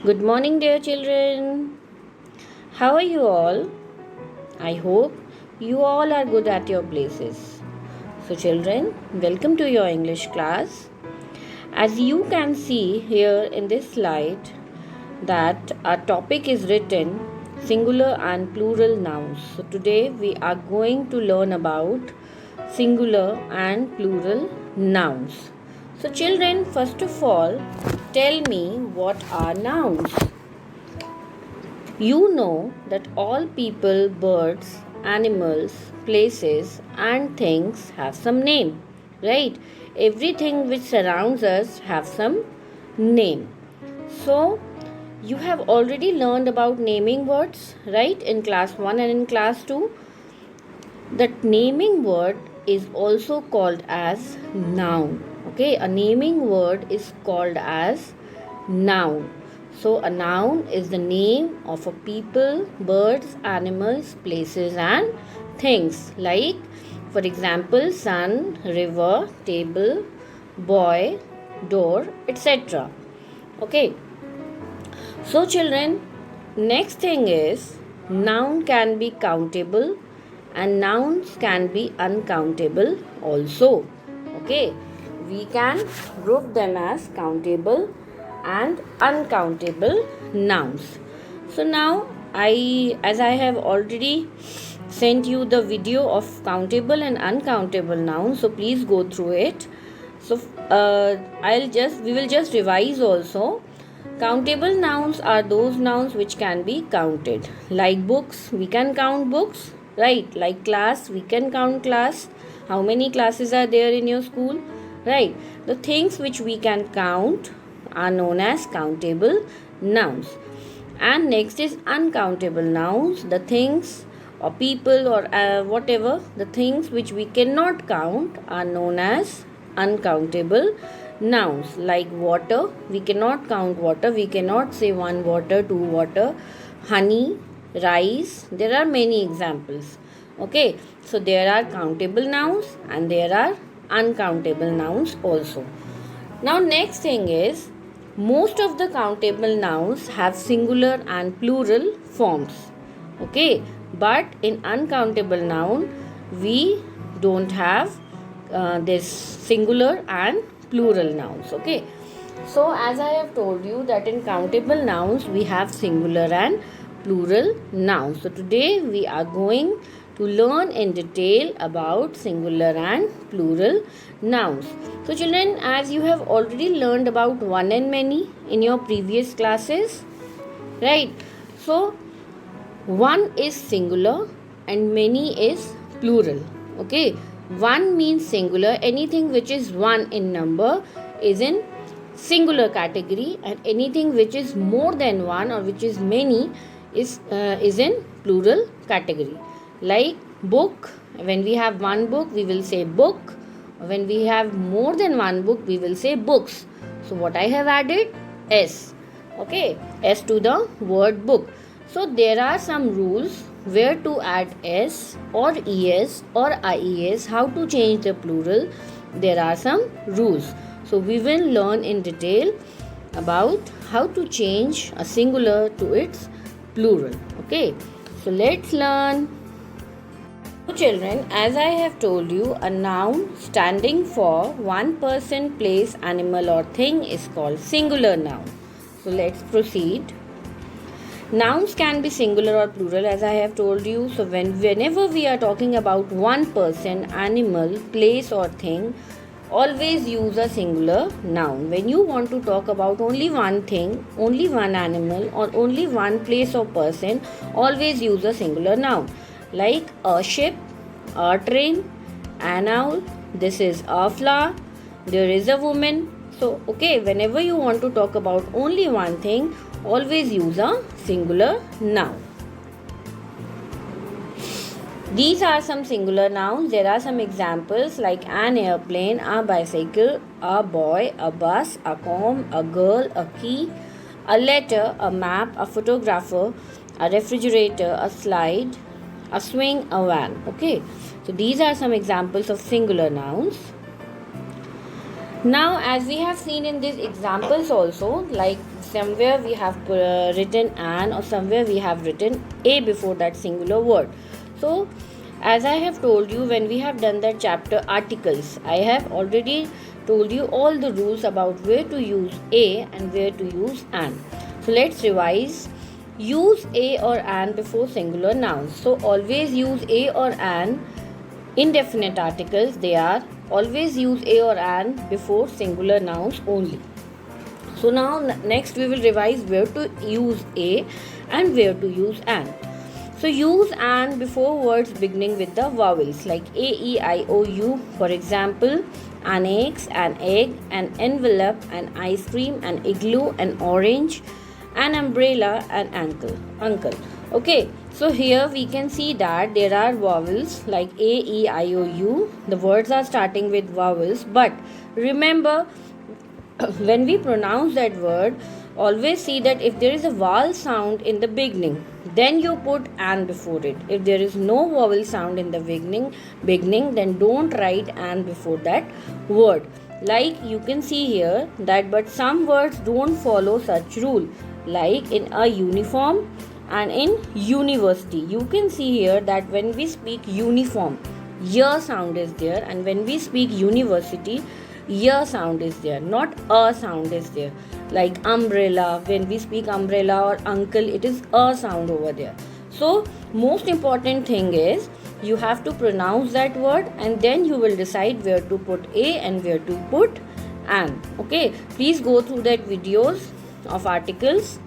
Good morning, dear children. How are you all? I hope you all are good at your places. So, children, welcome to your English class. As you can see here in this slide, that our topic is written singular and plural nouns. So, today we are going to learn about singular and plural nouns. So, children, first of all, tell me what are nouns. You know that all people, birds, animals, places, and things have some name, right? Everything which surrounds us have some name. So, you have already learned about naming words, right? In class 1 and in class 2. That naming word is also called as noun. Okay, a naming word is called as noun. So, a noun is the name of a people, birds, animals, places, and things. Like, for example, sun, river, table, boy, door, etc. Okay. So, children, next thing is noun can be countable and nouns can be uncountable also. Okay, we can group them as countable and uncountable nouns. So now as I have already sent you the video of countable and uncountable nouns, so please go through it. So we will just revise also. Countable nouns are those nouns which can be counted. Like books, we can count books, right? Like class, we can count class. How many classes are there in your school, right? The things which we can count are known as countable nouns. And next is uncountable nouns. The things or people or whatever, the things which we cannot count are known as uncountable nouns. Like water, we cannot count water. We cannot say one water, two water. Honey, rice, there are many examples. Okay, so there are countable nouns and there are uncountable nouns also. Now next thing is, most of the countable nouns have singular and plural forms. Okay, but in uncountable noun we don't have this singular and plural nouns. Okay, so as I have told you that in countable nouns we have singular and plural nouns. So today we are going to learn in detail about singular and plural nouns. So children, as you have already learned about one and many in your previous classes, right? So one is singular and many is plural. Okay, one means singular. Anything which is one in number is in singular category, and anything which is more than one or which is many is in plural category. Like book, when we have one book we will say book. When we have more than one book we will say books. So what I have added? S. Okay, S to the word book. So there are some rules where to add S or ES or IES, how to change the plural. There are some rules. So we will learn in detail about how to change a singular to its plural. Okay, so let's learn. So children, as I have told you, a noun standing for one person, place, animal or thing is called singular noun. So let's proceed. Nouns can be singular or plural, as I have told you. So whenever we are talking about one person, animal, place or thing, always use a singular noun. When you want to talk about only one thing, only one animal or only one place or person, always use a singular noun. Like a ship, a train, an owl, this is a flower, there is a woman. So okay, whenever you want to talk about only one thing, always use a singular noun. These are some singular nouns. There are some examples like an airplane, a bicycle, a boy, a bus, a comb, a girl, a key, a letter, a map, a photographer, a refrigerator, a slide, a swing, a van. Okay, so these are some examples of singular nouns. Now, as we have seen in these examples also, like somewhere we have written an, or somewhere we have written a before that singular word. So, as I have told you, when we have done that chapter articles, I have already told you all the rules about where to use a and where to use an. So, let's revise. Use a or an before singular nouns. So, always use a or an. Indefinite articles, they are always use a or an before singular nouns only. So now next we will revise where to use a and where to use an. So use an before words beginning with the vowels like a, e, I, o, u. For example, annex, an egg, an envelope, an ice cream, an igloo, an orange, an umbrella, an uncle. Okay, so here we can see that there are vowels like a, e, I, o, u. The words are starting with vowels, but remember when we pronounce that word, always see that if there is a vowel sound in the beginning, then you put an before it. If there is no vowel sound in the beginning, then don't write an before that word. Like you can see here that, but some words don't follow such rule. Like in a uniform and in university, you can see here that when we speak uniform, y sound is there, and when we speak university, y sound is there, not a sound is there. Like umbrella, when we speak umbrella or uncle, it is a sound over there. So most important thing is you have to pronounce that word, and then you will decide where to put a and where to put an. Okay, please go through that videos of articles.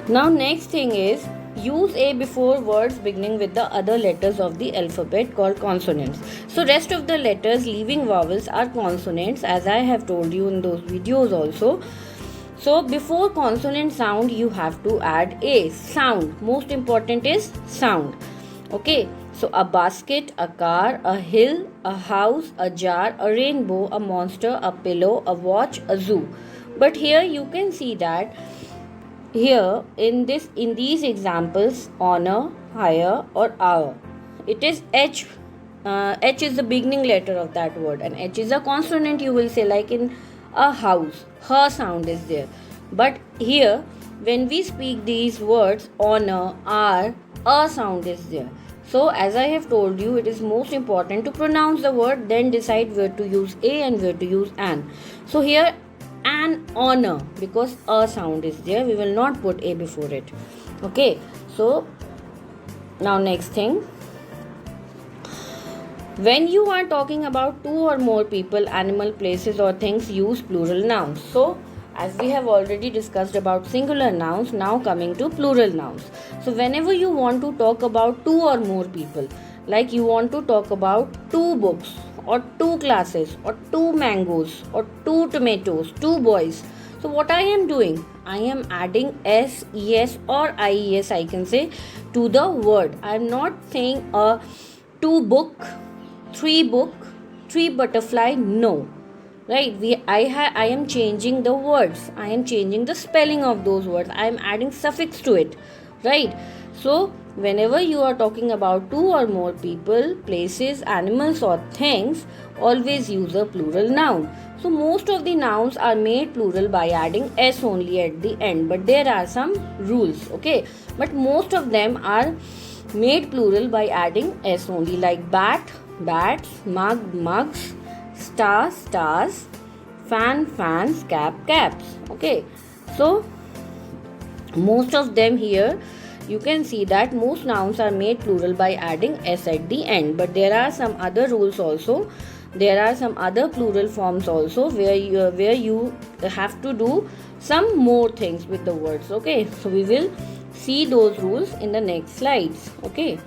Now next thing is use a before words beginning with the other letters of the alphabet called consonants. So rest of the letters leaving vowels are consonants, as I have told you in those videos also. So before consonant sound you have to add a sound. Most important is sound. Okay, so a basket, a car, a hill, a house, a jar, a rainbow, a monster, a pillow, a watch, a zoo. But here you can see that here in these examples, honor, higher, or hour, it is h. H is the beginning letter of that word, and h is a consonant. You will say like in a house, her sound is there. But here when we speak these words, honor, are, a sound is there. So as I have told you, it is most important to pronounce the word, then decide where to use a and where to use an. So here an honor, because a sound is there, we will not put a before it. Okay, so now next thing, when you are talking about two or more people, animal, places, or things, use plural nouns. So as we have already discussed about singular nouns, now coming to plural nouns. So whenever you want to talk about two or more people, like you want to talk about two books, or two classes, or two mangoes, or two tomatoes, two boys. So what I am doing, I am adding s, es, or ies, I can say, to the word. I am not saying a two book, three butterfly. No, right? I am changing the words. I am changing the spelling of those words. I am adding suffix to it, right? So whenever you are talking about two or more people, places, animals, or things, always use a plural noun. So most of the nouns are made plural by adding s only at the end, but there are some rules. Okay, but most of them are made plural by adding s only, like bat, bats, mug, mugs, star, stars, fan, fans, cap, caps. Okay, so most of them here you can see that most nouns are made plural by adding s at the end, but there are some other rules also. There are some other plural forms also where you have to do some more things with the words. Okay, so we will see those rules in the next slides. Okay,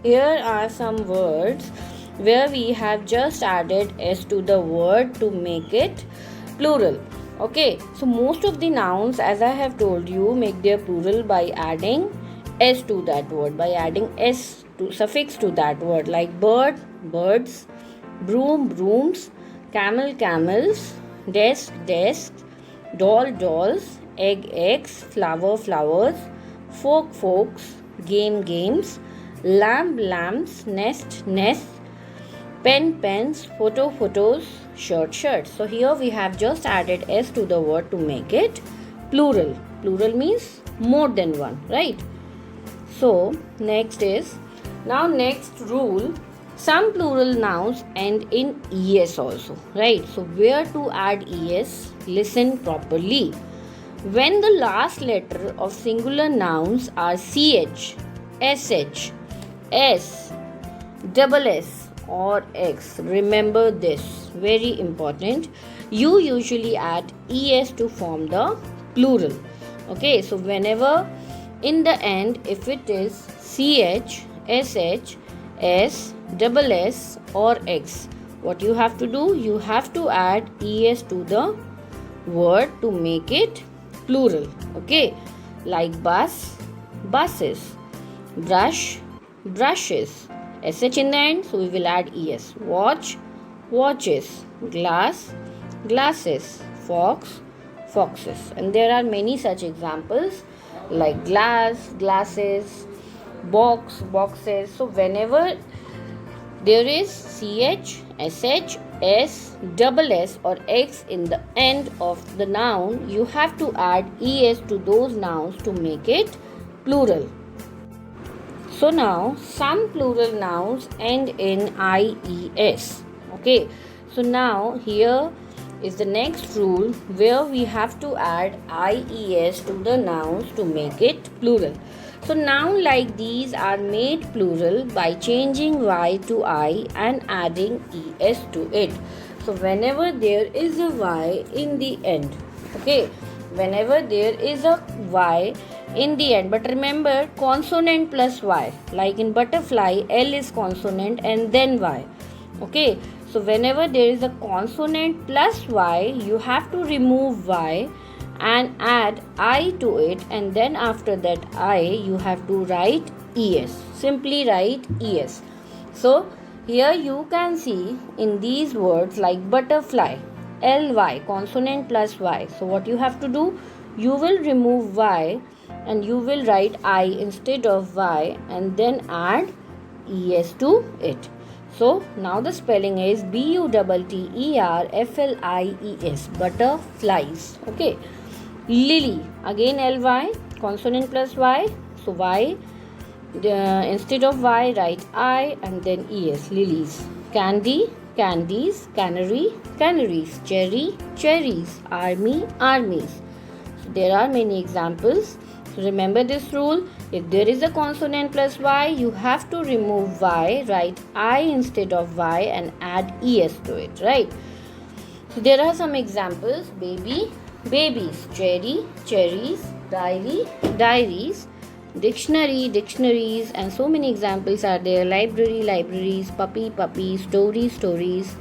here are some words where we have just added s to the word to make it plural. Okay, so most of the nouns, as I have told you, make their plural by adding s to that word, by adding s to suffix to that word, like bird, birds, broom, brooms, camel, camels, desk, desks, doll, dolls, egg, eggs, flower, flowers, folk, folks, game, games, lamb, lambs, nest, nests, pen, pens, photo, photos, shirt, shirts. So here we have just added s to the word to make it plural. Plural means more than one, right? So next rule, some plural nouns end in es also, right? So where to add es? Listen properly. When the last letter of singular nouns are ch, sh, s, double s or x, remember this, very important, you usually add es to form the plural. Okay, so whenever in the end, if it is ch, sh, s, double s or x, what you have to do? You have to add es to the word to make it plural. Okay, like bus, buses, brush, brushes, sh in the end, so we will add es. Watch, watches, glass, glasses, fox, foxes. And there are many such examples like glass, glasses, box, boxes. So whenever there is ch, sh, s, double s or x in the end of the noun, you have to add es to those nouns to make it plural. So now some plural nouns end in ies. Okay, so now here is the next rule where we have to add ies to the nouns to make it plural. So noun like these are made plural by changing y to I and adding es to it. So whenever there is a y in the end, okay, whenever there is a y in the end, but remember consonant plus y, like in butterfly, L is consonant and then y. Okay, so whenever there is a consonant plus y, you have to remove y and add I to it, and then after that I you have to write es. Simply write es. So here you can see in these words like butterfly, ly, consonant plus y. So what you have to do? You will remove y and you will write I instead of y and then add es to it. So now the spelling is butterflies, butterflies. Okay. Lily, again ly, consonant plus y. So y, instead of y, write I and then es, lilies. Candy, candies, canary, canaries. Cherry, cherries. Army, armies. So there are many examples. So remember this rule. If there is a consonant plus y, you have to remove y, write I instead of y and add es to it, right? So there are some examples. Baby, babies, cherry, cherries, diary, diaries, dictionary, dictionaries, and so many examples are there. Library, libraries, puppy, puppy, story, stories,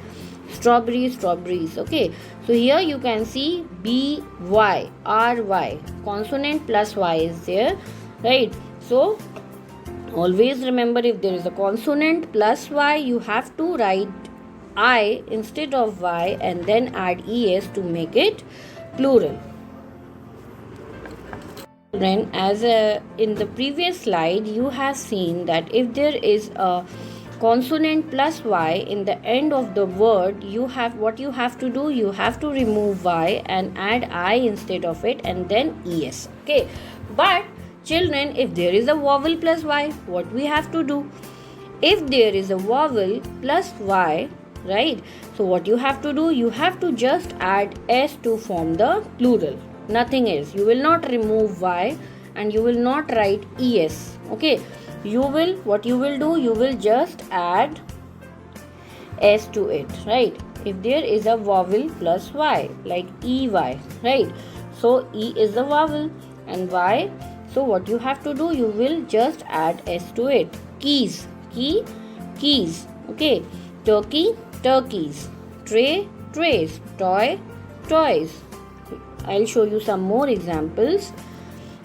strawberry, strawberries. Okay, so here you can see b y r y, consonant plus y is there, right? So always remember, if there is a consonant plus y, you have to write I instead of y and then add es to make it plural. Children, as in the previous slide, you have seen that if there is a consonant plus y in the end of the word, you have to do, you have to remove y and add I instead of it and then es. Okay, but children, if there is a vowel plus y, what we have to do? If there is a vowel plus y, right, so what you have to do? You have to just add s to form the plural, nothing else. You will not remove y and you will not write es. Okay, what you will do? You will just add s to it, right? If there is a vowel plus y, like ey, right, so e is the vowel and y, so what you have to do? You will just add s to it. Keys, key, keys. Okay, turkey, turkeys. Tray, trays. Toy, toys. I'll show you some more examples.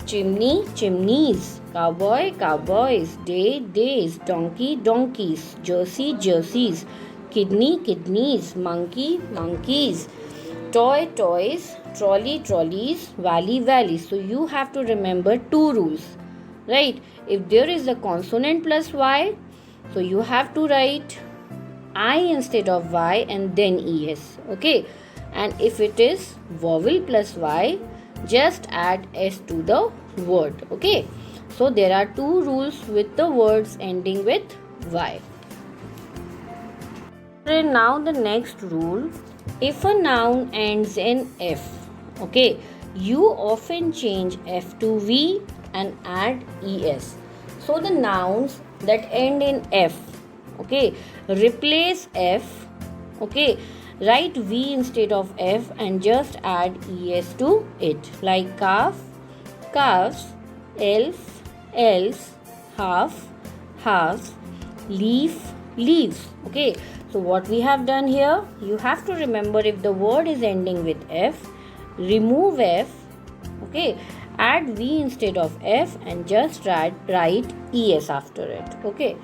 Chimney, chimneys. Cowboy, cowboys. Day, days. Donkey, donkeys. Jersey, jerseys. Kidney, kidneys. Monkey, monkeys. Toy, toys. Trolley, trolleys. Valley, valleys. So you have to remember two rules, right? If there is a consonant plus y, so you have to write I instead of Y and then ES. Okay. And if it is vowel plus Y, just add S to the word. Okay. So there are two rules with the words ending with Y. Now the next rule, if a noun ends in F, okay, you often change F to V and add ES. So the nouns that end in F, okay, replace F, okay, write V instead of F and just add ES to it, like calf, calves, elf, elves, half, halves, leaf, leaves. Okay, so what we have done here, you have to remember if the word is ending with F, remove F, okay, add V instead of F and just write ES after it. Okay,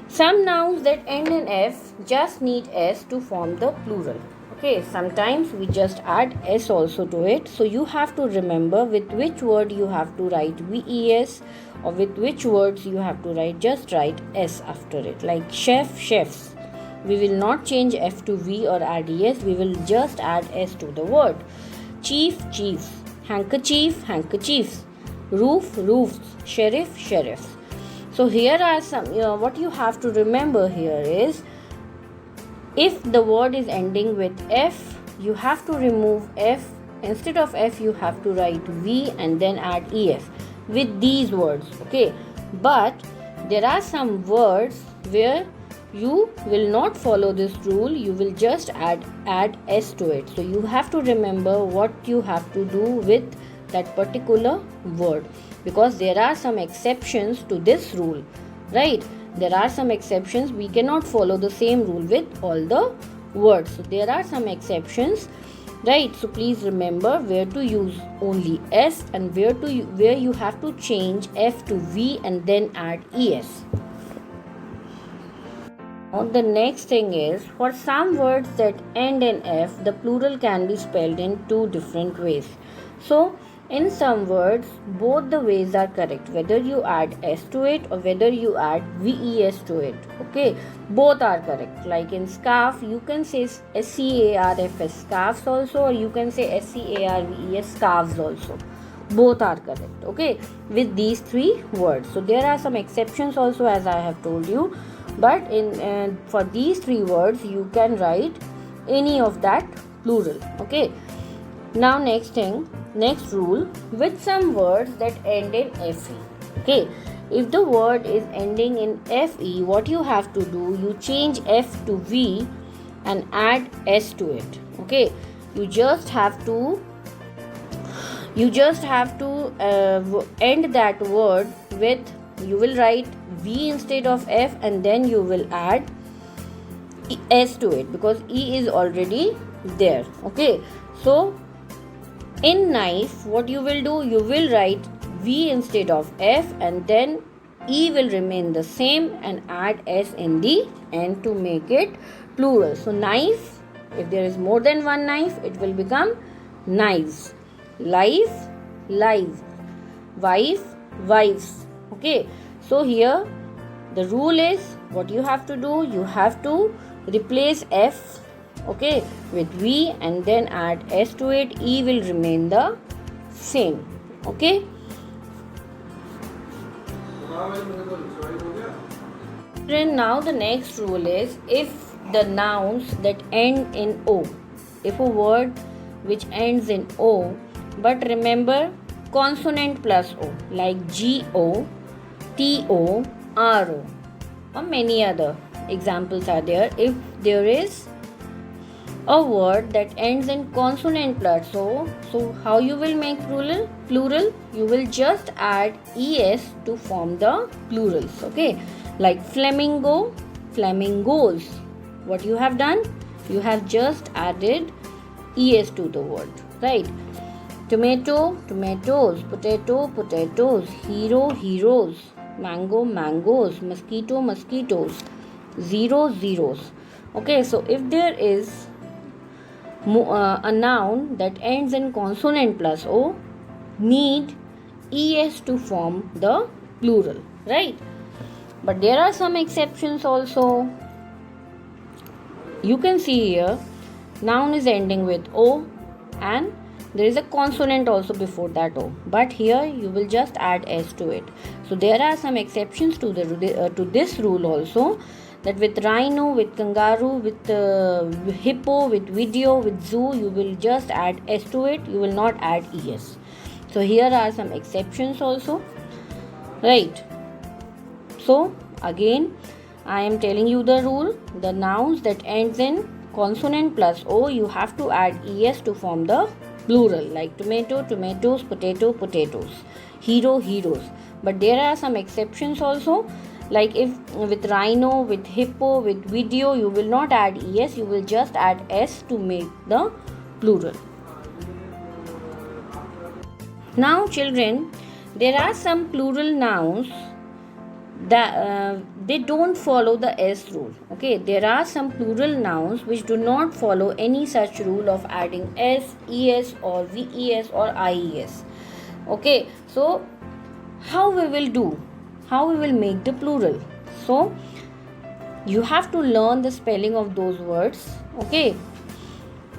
some nouns that end in F just need S to form the plural. Okay, sometimes we just add S also to it. So you have to remember with which word you have to write VES, or with which words you have to just write S after it. Like chef, chefs. We will not change F to V or add ES. We will just add S to the word. Chief, chiefs. Handkerchief, handkerchiefs. Roof, roofs. Sheriff, sheriffs. So here are some, what you have to remember here is, if the word is ending with F, you have to remove F. Instead of F, you have to write V and then add ES with these words. Okay, but there are some words where you will not follow this rule. You will just add S to it. So you have to remember what you have to do with that particular word, because there are some exceptions to this rule, right? There are some exceptions. We cannot follow the same rule with all the words. So there are some exceptions, right? So please remember where to use only S and where you have to change F to V and then add ES. Now the next thing is, for some words that end in F, the plural can be spelled in two different ways. So in some words, both the ways are correct, whether you add S to it or whether you add VES to it. Okay, both are correct. Like in scarf, you can say SCARFS, scarves also, or you can say SCARVES, scarves also. Both are correct. Okay, with these three words. So there are some exceptions also, as I have told you. But in for these three words, you can write any of that plural. Okay. Now next rule, with some words that end in FE. Okay, if the word is ending in FE, what you have to do, you change F to V and add S to it. Okay, you just have to end that word with, you will write V instead of F and then you will add S to it, because E is already there. Okay, so in knife, what you will do, you will write V instead of F and then E will remain the same and add S in the end to make it plural. So knife, if there is more than one knife, it will become knives. Life, lives. Wife, wives. Okay, so here the rule is, what you have to do, you have to replace F, okay, with V and then add S to it. E will remain the same. Okay. Now the next rule is, if the nouns that end in O, if a word which ends in O, but remember consonant plus O, like GO, TO, RO, or many other examples are there. If there is a word that ends in consonant plus O, so how you will make plural? You will just add ES to form the plurals. Okay, like flamingo, flamingos. What you have done? You have just added ES to the word, right? Tomato, tomatoes. Potato, potatoes. Hero, heroes. Mango, mangoes. Mosquito, mosquitoes. Zero, zeros. Okay, so if there is a noun that ends in consonant plus O, need ES to form the plural, right? But there are some exceptions also. you can see here noun is ending with O and there is a consonant also before that O, but here you will just add S to it. So there are some exceptions to this rule also, that with rhino, with kangaroo, with hippo, with video, with zoo, you will just add S to it, you will not add ES. So here are some exceptions also, right? So again I am telling you the rule. The nouns that ends in consonant plus O, you have to add ES to form the plural, like tomato, tomatoes, potato, potatoes, hero, heroes. But there are some exceptions also, like if with rhino, with hippo, with video, you will not add ES, you will just add S to make the plural. Now children, there are some plural nouns that they don't follow the S rule. Okay, there are some plural nouns which do not follow any such rule of adding S, ES or VES or IES. Okay, so how we will make the plural? So you have to learn the spelling of those words. Okay,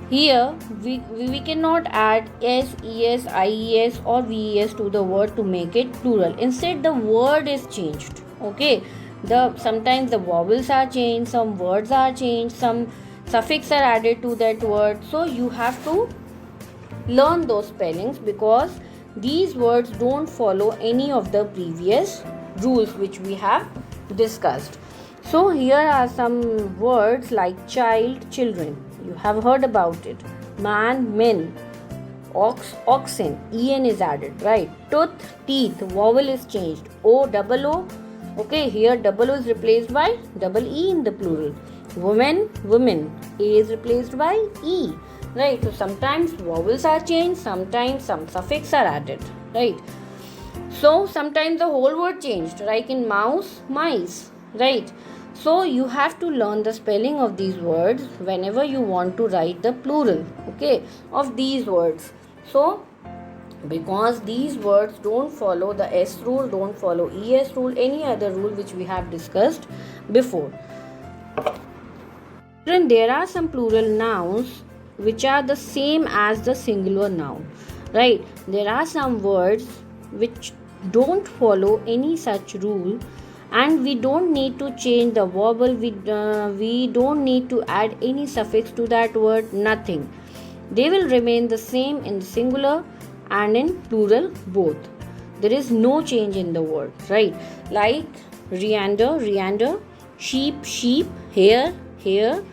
here we cannot add S, ES, IES or VES to the word to make it plural. Instead the word is changed. Okay, sometimes the vowels are changed, some words are changed, some suffix are added to that word. So you have to learn those spellings, because these words don't follow any of the previous rules which we have discussed. So here are some words like child, children, you have heard about it. Man, men. Ox, oxen, en is added, right? Tooth, teeth, vowel is changed. O, double O. Okay, here double O is replaced by double E in the plural. Woman, women, A is replaced by E, right? So sometimes vowels are changed, sometimes some suffix are added, right? So sometimes the whole word changed, like in mouse, mice, right? So you have to learn the spelling of these words whenever you want to write the plural, okay, of these words. So because these words don't follow the S rule, don't follow ES rule, any other rule which we have discussed before. Then there are some plural nouns which are the same as the singular noun, right? There are some words which don't follow any such rule, and we don't need to change the vowel, we don't need to add any suffix to that word, nothing. They will remain the same in the singular and in plural both. There is no change in the word, right? Like reander, reander, sheep, sheep, hare, hare.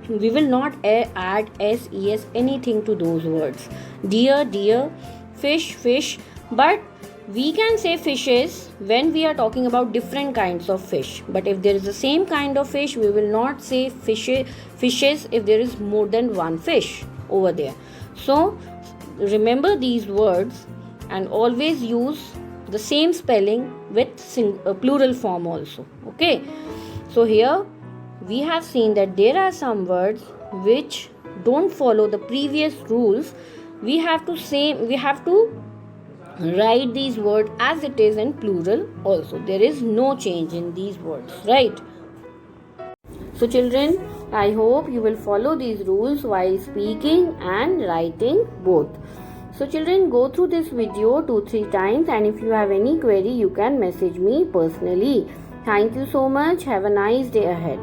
We will not add S, ES, anything to those words. Deer, deer, fish, fish. But we can say fishes when we are talking about different kinds of fish. But if there is the same kind of fish, we will not say fishes if there is more than one fish over there. So remember these words and always use the same spelling with plural form also. Okay, so here we have seen that there are some words which don't follow the previous rules. We have to write these words as it is in plural also. There is no change in these words, right? So children, I hope you will follow these rules while speaking and writing both. So children, go through this video 2-3 times, and if you have any query, you can message me personally. Thank you so much. Have a nice day ahead.